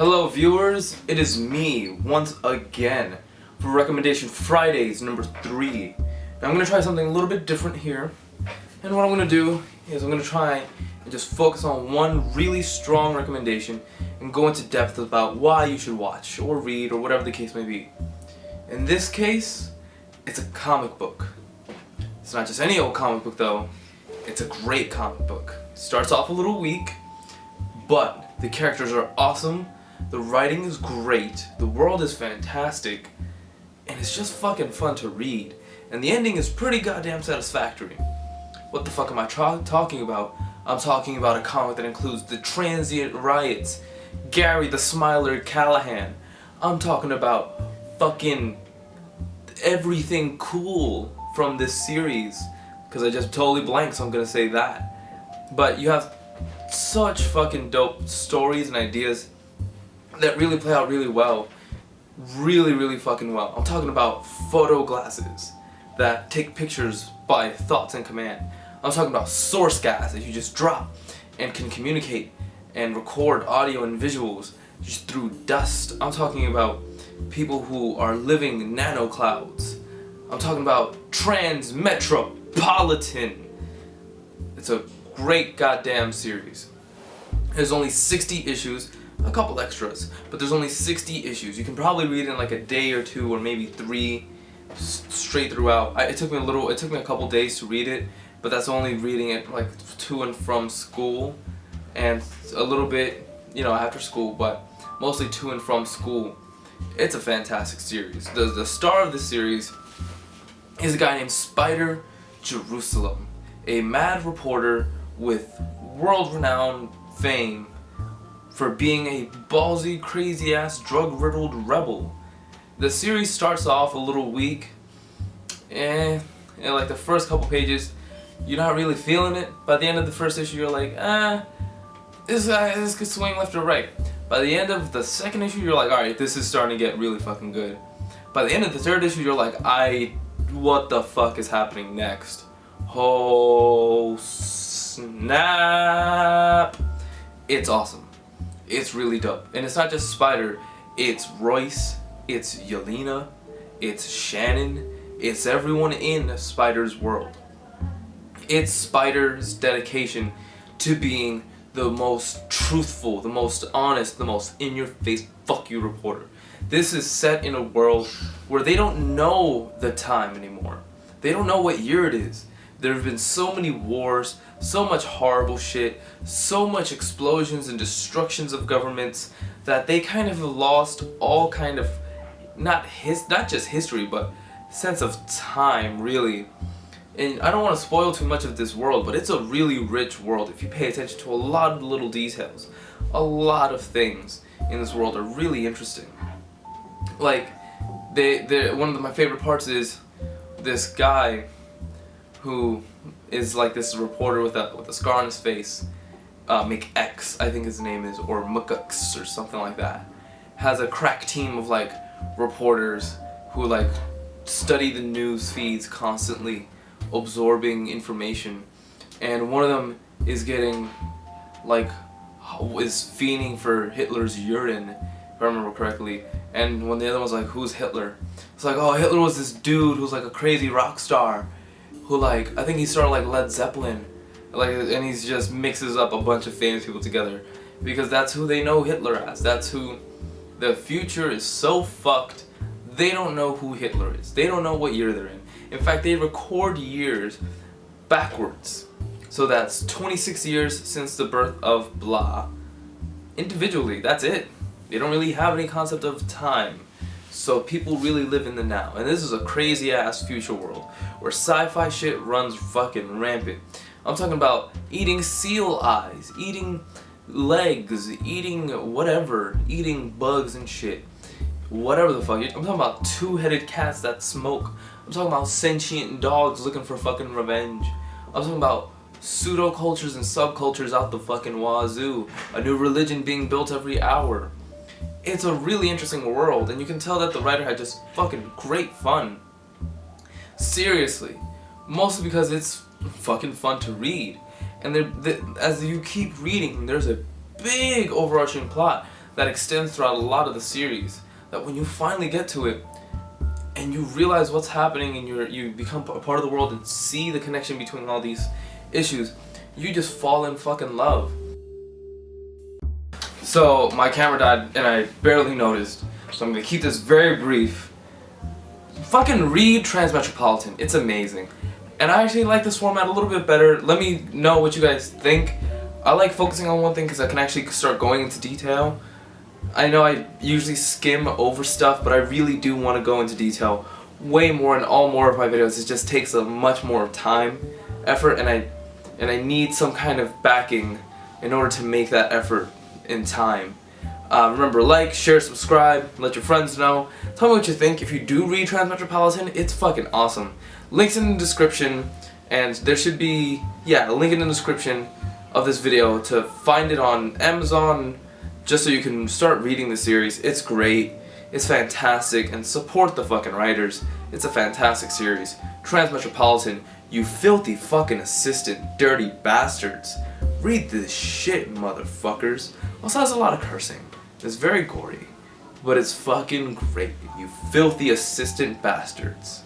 Hello viewers, it is me once again for Recommendation Fridays number 3. Now I'm going to try something a little bit different here, and what I'm going to do is I'm going to try and just focus on one really strong recommendation and go into depth about why you should watch or read or whatever the case may be. In this case, it's a comic book. It's not just any old comic book though, it's a great comic book. It starts off a little weak, but the characters are awesome. The writing is great, the world is fantastic, and it's just fucking fun to read. And the ending is pretty goddamn satisfactory. What the fuck am I talking about? I'm talking about a comic that includes the transient riots, Gary the Smiler Callahan. I'm talking about fucking everything cool from this series, because I just totally blanked, so I'm gonna say that. But you have such fucking dope stories and ideas that really play out really well. Really fucking well. I'm talking about photo glasses that take pictures by thoughts and command. I'm talking about source gas that you just drop and can communicate and record audio and visuals just through dust. I'm talking about people who are living nano clouds. I'm talking about Transmetropolitan. It's a great goddamn series. There's only 60 issues. A couple extras, but there's only 60 issues. You can probably read it in like a day or two, or maybe 3 straight throughout. It took me a couple days to read it, but that's only reading it like to and from school, and a little bit, after school, but mostly to and from school. It's a fantastic series. The star of the series is a guy named Spider Jerusalem, a mad reporter with world-renowned fame for being a ballsy, crazy-ass, drug-riddled rebel. The series starts off a little weak, and like the first couple pages, you're not really feeling it. By the end of the first issue, you're like, this could swing left or right. By the end of the second issue, you're like, alright, this is starting to get really fucking good. By the end of the third issue, you're like, what the fuck is happening next? Oh, snap. It's awesome. It's really dope. And it's not just Spider, it's Royce, it's Yelena, it's Shannon, it's everyone in Spider's world. It's Spider's dedication to being the most truthful, the most honest, the most in-your-face fuck you reporter. This is set in a world where they don't know the time anymore. They don't know what year it is. There have been so many wars, so much horrible shit, so much explosions and destructions of governments that they kind of lost all kind of, not just history, but sense of time, really. And I don't want to spoil too much of this world, but it's a really rich world if you pay attention to a lot of little details. A lot of things in this world are really interesting. Like, one of my favorite parts is this guy who is like this reporter with a scar on his face, McX, I think his name is, or McX or something like that, has a crack team of like reporters who like study the news feeds constantly, absorbing information, and one of them is getting is fiending for Hitler's urine, if I remember correctly. And when the other one's like, who's Hitler? It's like, oh, Hitler was this dude who's like a crazy rock star who I think he started like Led Zeppelin, and he just mixes up a bunch of famous people together because that's who they know Hitler as. That's who. The future is so fucked, they don't know who Hitler is. They don't know what year they're in. In fact, they record years backwards. So that's 26 years since the birth of blah. Individually, that's it. They don't really have any concept of time. So people really live in the now. And this is a crazy ass future world where sci-fi shit runs fucking rampant. I'm talking about eating seal eyes, eating legs, eating whatever, eating bugs and shit. Whatever the fuck. I'm talking about 2-headed cats that smoke. I'm talking about sentient dogs looking for fucking revenge. I'm talking about pseudo-cultures and subcultures out the fucking wazoo. A new religion being built every hour. It's a really interesting world, and you can tell that the writer had just fucking great fun. Seriously. Mostly because it's fucking fun to read. And as you keep reading, there's a big overarching plot that extends throughout a lot of the series, that when you finally get to it and you realize what's happening and you become a part of the world and see the connection between all these issues, you just fall in fucking love. So my camera died and I barely noticed, so I'm gonna keep this very brief. Fucking read Transmetropolitan, it's amazing. And I actually like this format a little bit better. Let me know what you guys think. I like focusing on one thing because I can actually start going into detail. I know I usually skim over stuff, but I really do want to go into detail way more in all more of my videos. It just takes a much more time, effort, and I need some kind of backing in order to make that effort in time. Remember, like, share, subscribe, let your friends know. Tell me what you think. If you do read Transmetropolitan, it's fucking awesome. Links in the description, and there should be, a link in the description of this video to find it on Amazon, just so you can start reading the series. It's great, it's fantastic, and support the fucking writers. It's a fantastic series. Transmetropolitan, you filthy fucking assistant dirty bastards. Read this shit, motherfuckers. Also has a lot of cursing. It's very gory, but it's fucking great, you filthy assistant bastards.